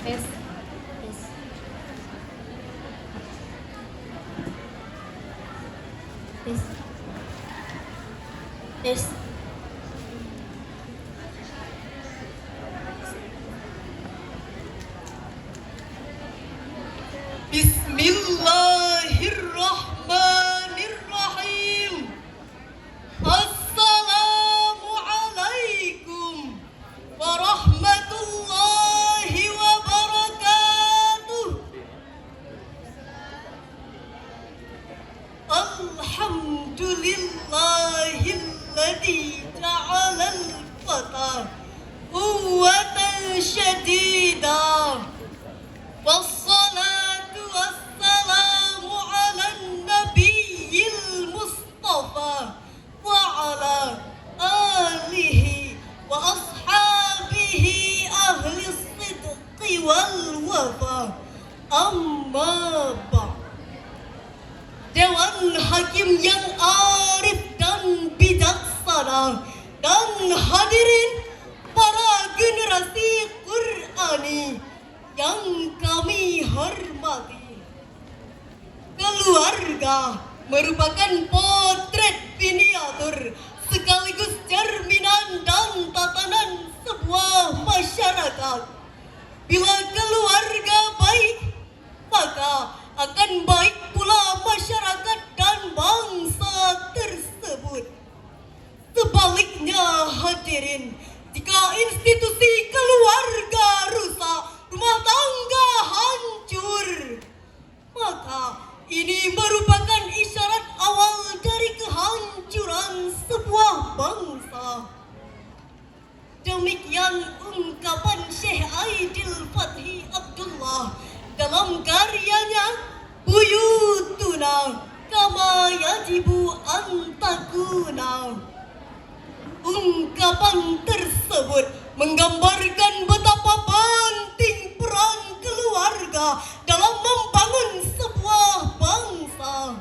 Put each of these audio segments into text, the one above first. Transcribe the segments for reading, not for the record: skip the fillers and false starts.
Tes. Tes. Tes. Tes. Bismillahirrahmanirrahim. Assalamualaikum warahmatullahi wabarakatuh. Alhamdulillahilladzi ja'alal fata quwwatan syadidah. Wassalatu wassalamu ala nabiyil mustafa wa ala alihi wa ashabihi ahli sidqi wal wafa. Amma ba'd. Dewan Hakim yang arif dan bijaksana dan hadirin para generasi Qur'ani yang kami hormati. Keluarga merupakan potret miniatur sekaligus cerminan dan tatanan sebuah masyarakat. Bila keluarga baik, maka akan baik pula masyarakat dan bangsa tersebut. Sebaliknya hadirin, jika institusi keluarga rusak, rumah tangga hancur, maka ini merupakan isyarat awal dari kehancuran sebuah bangsa. Demikian ungkapan Syekh Aidil Fathi Abdullah dalam karyanya Buyutuna Kama Yajibu Antakuna. Ungkapan tersebut menggambarkan betapa penting peran keluarga dalam membangun sebuah bangsa.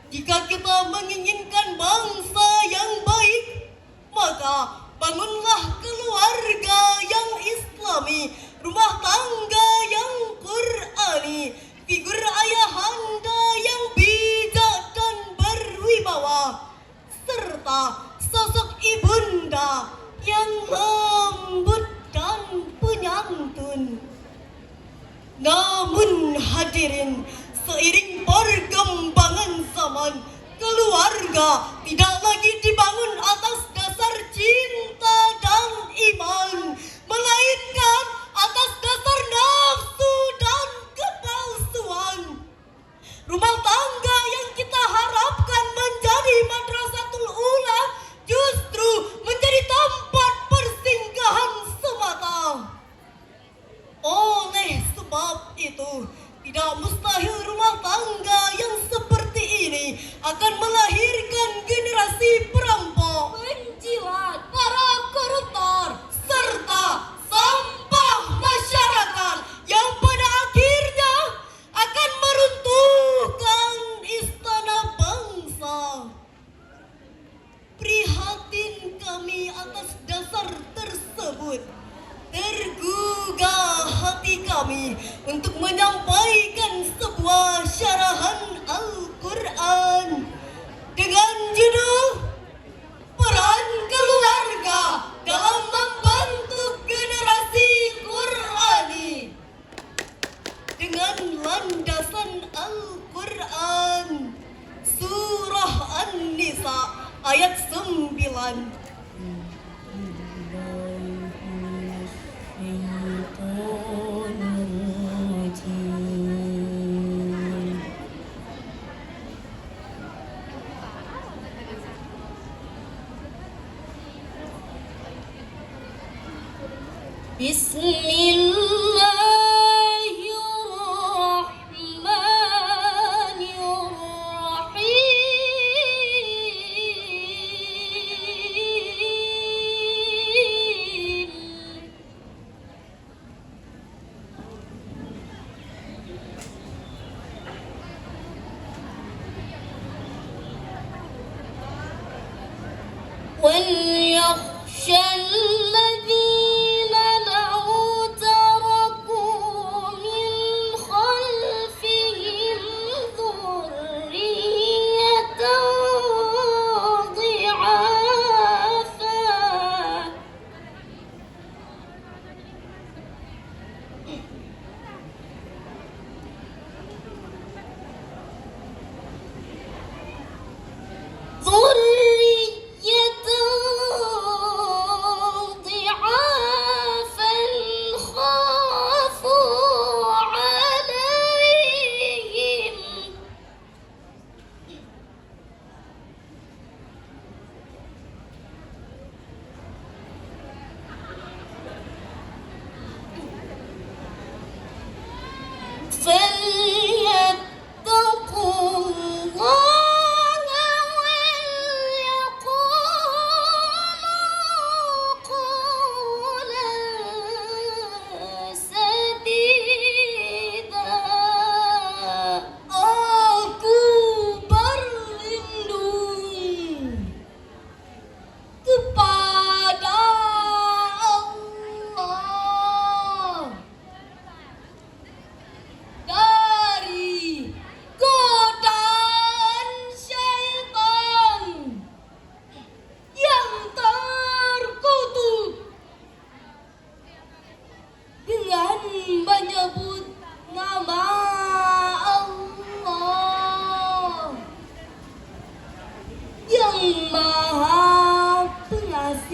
Jika kita menginginkan bangsa yang baik, maka bangunlah keluarga yang islami, rumah tangga yang Qur'ani, figur ayahanda yang bijak dan berwibawa, serta sosok ibunda yang lembut dan penyantun. Namun hadirin, seiring perkembangan zaman, keluarga tidak lagi dibangun atas dasar cinta dan iman, melainkan atas dasar nafsu dan kepalsuan. Rumah tangga yang kita harapkan menjadi madrasatul ula justru menjadi tempat persinggahan semata. Oleh sebab itu, tidak mustahil rumah tangga yang seperti ini akan melahirkan generasi perampok, penjilat, para koruptor, serta sampah masyarakat yang pada akhirnya akan meruntuhkan istana bangsa. Prihatin kami atas dasar tersebut. Tergugah hati kami untuk menyampaikan sebuah syarahan Al-Quran dengan judul Peran Keluarga dalam Membentuk Generasi Qur'ani, dengan landasan Al-Quran Surah An-Nisa ayat 9. وليخشى الذين لو تركوا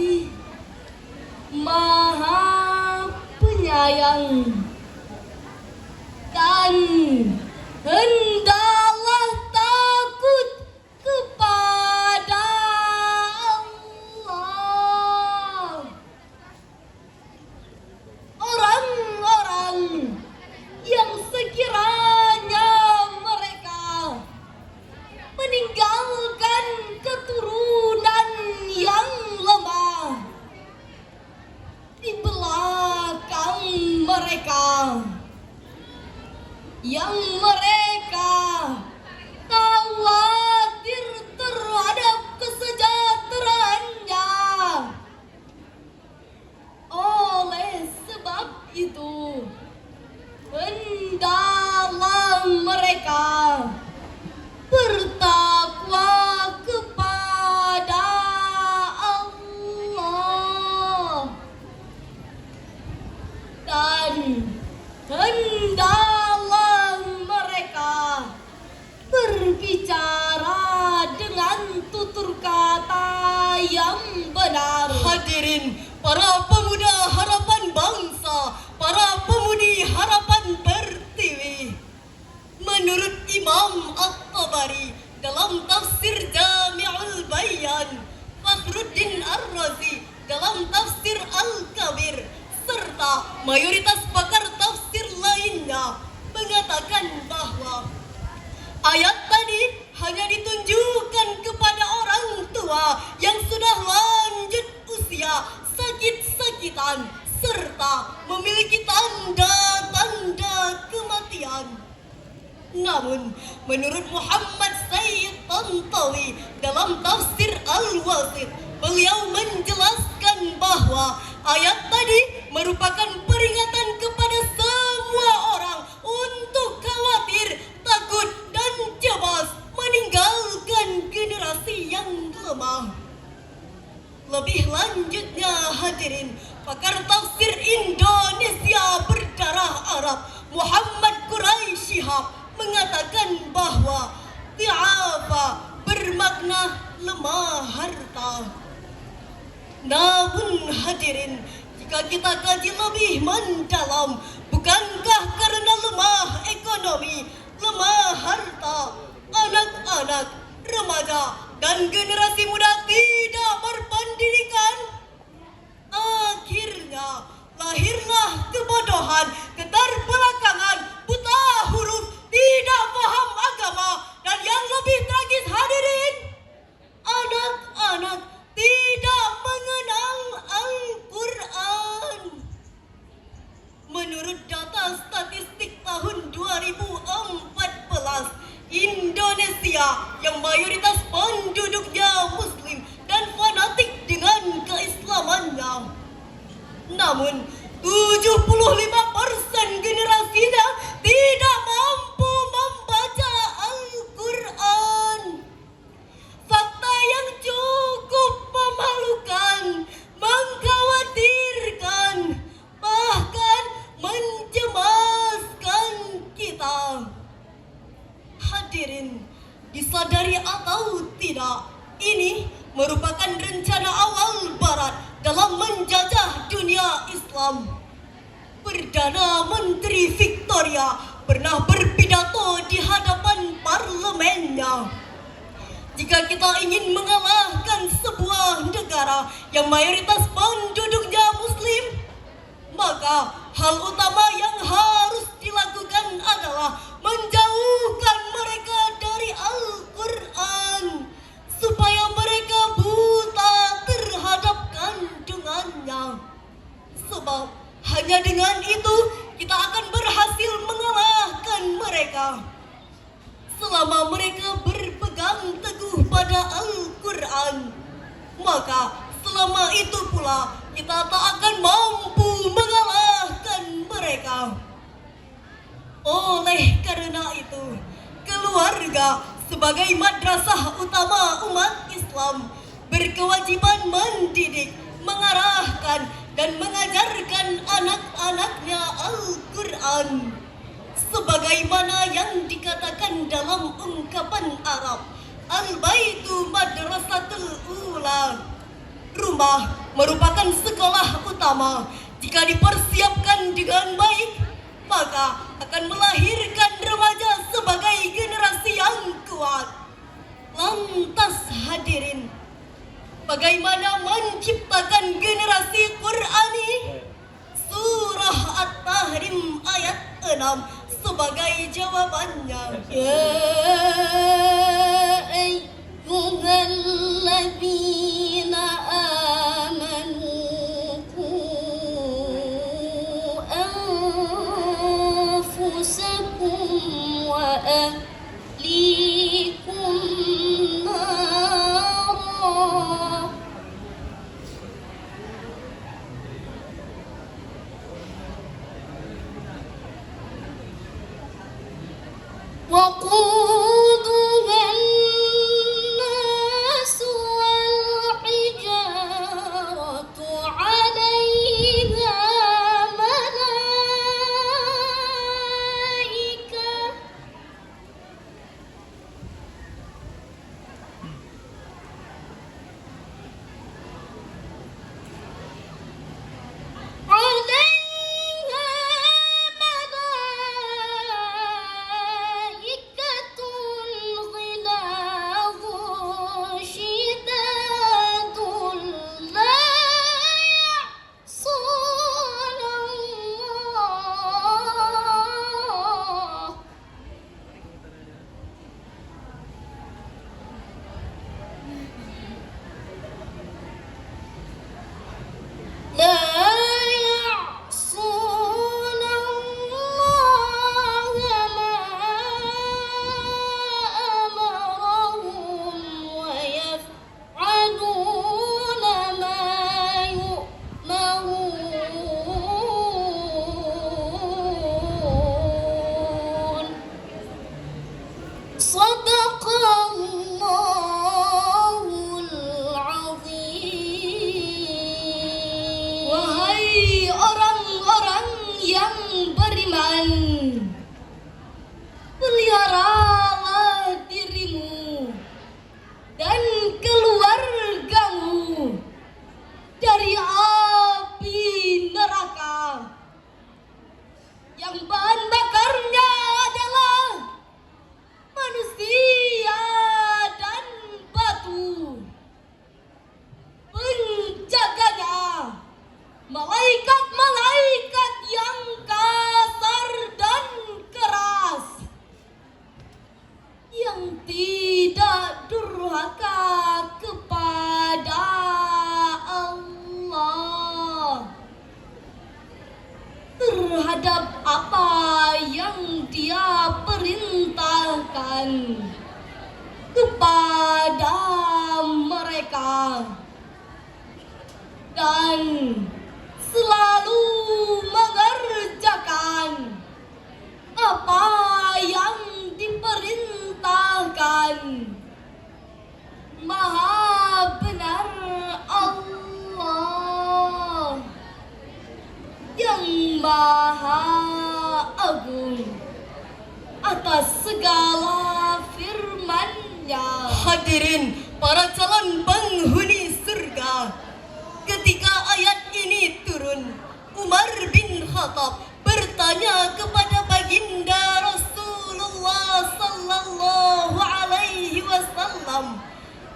Pengasih, Maha Penyayang, dan hendaklah takut kepada Allah. Orang-orang yang sekiranya mereka meninggalkan keturunan yang lemah di belakang mereka, yang mereka khawatir terhadap kesejahteraannya. Oleh sebab itu, hendaklah mereka bertakwa kepada Allah, dan hendaklah mereka berbicara dengan tutur kata yang benar. Hadirin para pemuda harapan bangsa, para pemudi harapan Pertiwi, menurut Imam At-Tabari dalam tafsir Jami'ul Bayan, Fakhruddin Ar-Razi dalam tafsir Al-Kabir, serta mayoritas pakar tafsir lainnya mengatakan bahwa ayat tadi hanya ditunjukkan kepada orang tua yang sudah lanjut usia, sakit-sakitan, serta memiliki tanda-tanda kematian. Namun, menurut Muhammad Sayyid Tantawi dalam tafsir Al-Wasit, beliau menjelaskan bahwa ayat tadi merupakan peringatan kepada semua orang untuk khawatir, takut, dan cemas meninggalkan generasi yang lemah. Lebih lanjutnya, hadirin, pakar tafsir Indonesia berdarah Arab Muhammad Quraisy Shihab mengatakan bahwa ti'afa bermakna lemah harta. Namun hadirin, jika kita kaji lebih mendalam, bukankah karena lemah ekonomi, lemah harta, anak-anak, remaja, dan generasi muda tidak berpendidikan? Akhirnya lahirlah kebodohan, keterbelakangan, buta huruf, tidak paham agama, dan yang lebih tragis hadirin, anak-anak tidak mengenal Al-Quran. Menurut data statistik tahun 2014, Indonesia yang mayoritas penduduknya Muslim dan fanatik dengan keislamannya, namun 75% generasinya tidak mampu membaca Al-Quran. Fakta yang cukup memalukan, mengkhawatirkan, bahkan mencemaskan kita. Hadirin, disadari atau tidak, ini merupakan rencana awal Barat dalam menjajah dunia Islam. Perdana Menteri Victoria pernah berpidato di hadapan parlemennya. Jika kita ingin mengalahkan sebuah negara yang mayoritas penduduknya Muslim, maka hal utama yang harus dilakukan adalah menjauhkan mereka dari Al-Quran, supaya mereka buta terhadap kandungannya. Sebab hanya dengan itu kita akan berhasil mengalahkan mereka. Selama mereka berpegang teguh pada Al-Quran, maka selama itu pula kita tak akan mampu mengalahkan mereka. Oleh karena itu, keluarga sebagai madrasah utama umat Islam berkewajiban mendidik, mengarahkan, dan mengajarkan anak-anaknya Al-Quran. Sebagaimana yang dikatakan dalam ungkapan Arab, Al-Baitu Madrasatul Ula, Rumah merupakan sekolah utama. Jika dipersiapkan dengan baik, maka akan melahirkan remaja sebagai generasi yang kuat. Lantas hadirin, bagaimana menciptakan generasi Qur'ani? Surah At-Tahrim ayat 6 sebagai jawabannya. يا أيها الذين آمنوا قوا أنفسكم وأهليكم نارا وقودها الناس والحجارة عليها ملائكة غلاظ شداد لا يعصون الله لا يعصون الله ما أمرهم ويفعلون ما يؤمرون صدق الله العظيم. Wahai orang-orang yang beriman, peliharalah dirimu dan keluargamu dari api neraka yang bahan bakarnya adalah manusia dan batu. Penjaganya malaikat-malaikat yang kasar dan keras, yang tidak durhaka kepada Allah terhadap apa yang Dia perintahkan kepada mereka, dan selalu mengerjakan apa yang diperintahkan. Maha benar Allah yang Maha Agung atas segala firman-Nya. Hadirin para calon penghuni surga, ketika ayat ini turun, Umar bin Khattab bertanya kepada baginda Rasulullah sallallahu alaihi wasallam,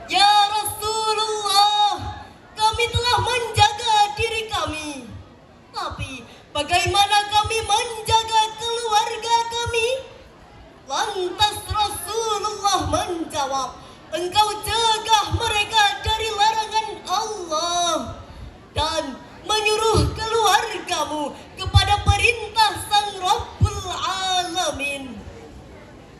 "Ya Rasulullah, kami telah menjaga diri kami, tapi bagaimana kami menjaga keluarga kami?" Lantas Rasulullah menjawab, "Engkau cegah mereka dari larangan Allah dan menyuruh keluargamu kepada perintah Sang Rabbul Alamin."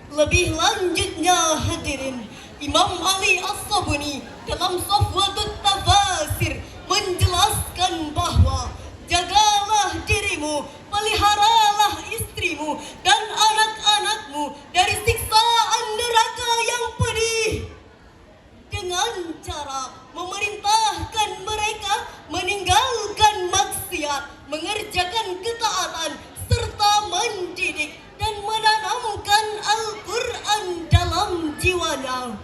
Lebih lanjutnya hadirin, Imam Ali As-Sabuni dalam Safwatut Tafasir menjelaskan bahwa jagalah dirimu, peliharalah istrimu dan anak-anakmu dari siksaan neraka yang pedih dengan cara memerintahkan mereka meninggalkan maksiat, mengerjakan ketaatan, serta mendidik dan menanamkan Al-Quran dalam jiwanya.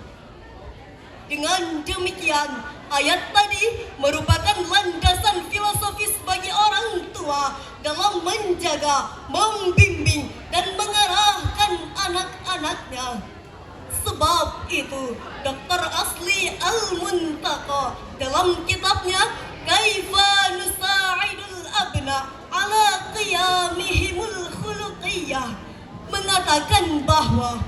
Dengan demikian, Ayat tadi merupakan landasan filosofis bagi orang tua dalam menjaga, membimbing, dan mengarahkan anak-anaknya. Sebab itu, Dr. Asli Al-Muntaqa dalam kitabnya Kaifa Nusa'idul Abna ala Qiyamihimul Khuluqiyah mengatakan bahwa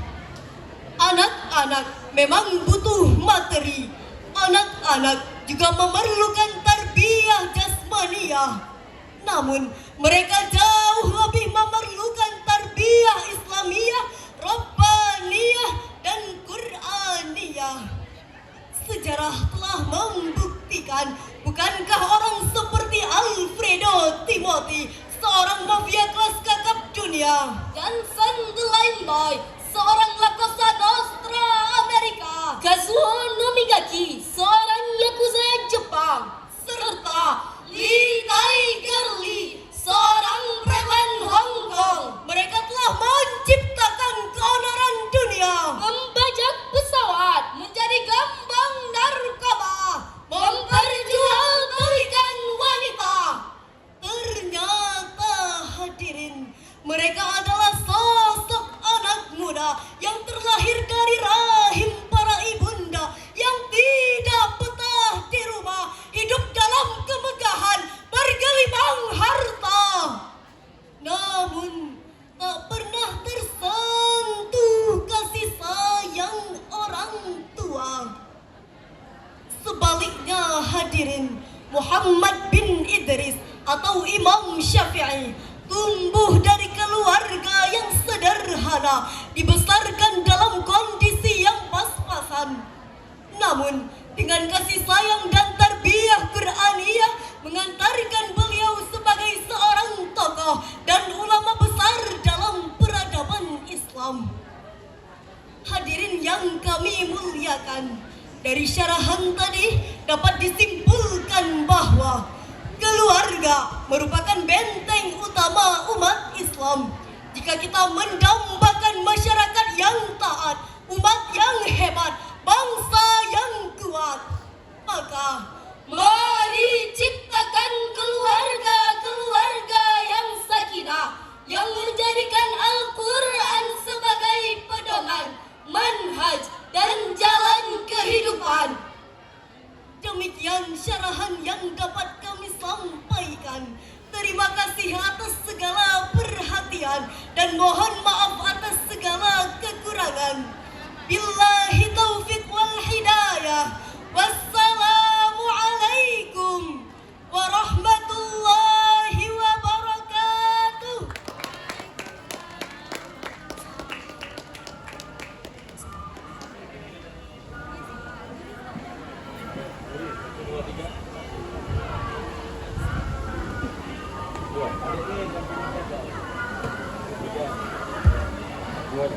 anak-anak memang butuh materi. Anak-anak juga memerlukan tarbiyah jasmaniah. Namun mereka jauh lebih memerlukan tarbiyah Islamiyah, Rabbaniyah, dan Qur'aniyah. Sejarah telah membuktikan, bukankah orang seperti Alfredo Timothy, seorang mafia kelas kakap dunia, dan Sandline Boy, seorang La Cosa Nostra Amerika, Kazuo Nomigaki, seorang Yakuza Jepang, serta Lee Tiger Lee, seorang preman Hong Kong. Mereka telah menciptakan keonaran dunia, membajak pesawat, menjadi gambang narkoba, memperjualbelikan wanita. Ternyata hadirin, mereka adalah sosok anak muda yang terlahir dari rahim para ibunda yang tidak betah di rumah, hidup dalam kemegahan, bergelimang harta, namun tak pernah tersentuh kasih sayang orang tua. Sebaliknya hadirin, Muhammad bin Idris atau Imam Syafi'i tumbuh dari keluarga yang sederhana, dibesarkan dalam kondisi yang pas-pasan. Namun dengan kasih sayang dan tarbiyah Qur'aniyah mengantarkan beliau sebagai seorang tokoh dan ulama besar dalam peradaban Islam. Hadirin yang kami muliakan, dari syarahan tadi dapat disimpulkan bahwa keluarga merupakan benteng utama umat Islam. Jika kita mendambakan masyarakat yang taat, umat yang hebat, bangsa yang kuat, maka mari ciptakan keluarga-keluarga yang sakinah, yang menjadikan Al-Quran sebagai pedoman, manhaj, dan jalan kehidupan. Demikian syarahan yang dapat kami sampaikan. Terima kasih atas segala perhatian dan mohon maaf atas segala kekurangan. Billahi taufiq wal hidayah. Wassalamu alaikum warahmatullahi wabarakatuh. Dua.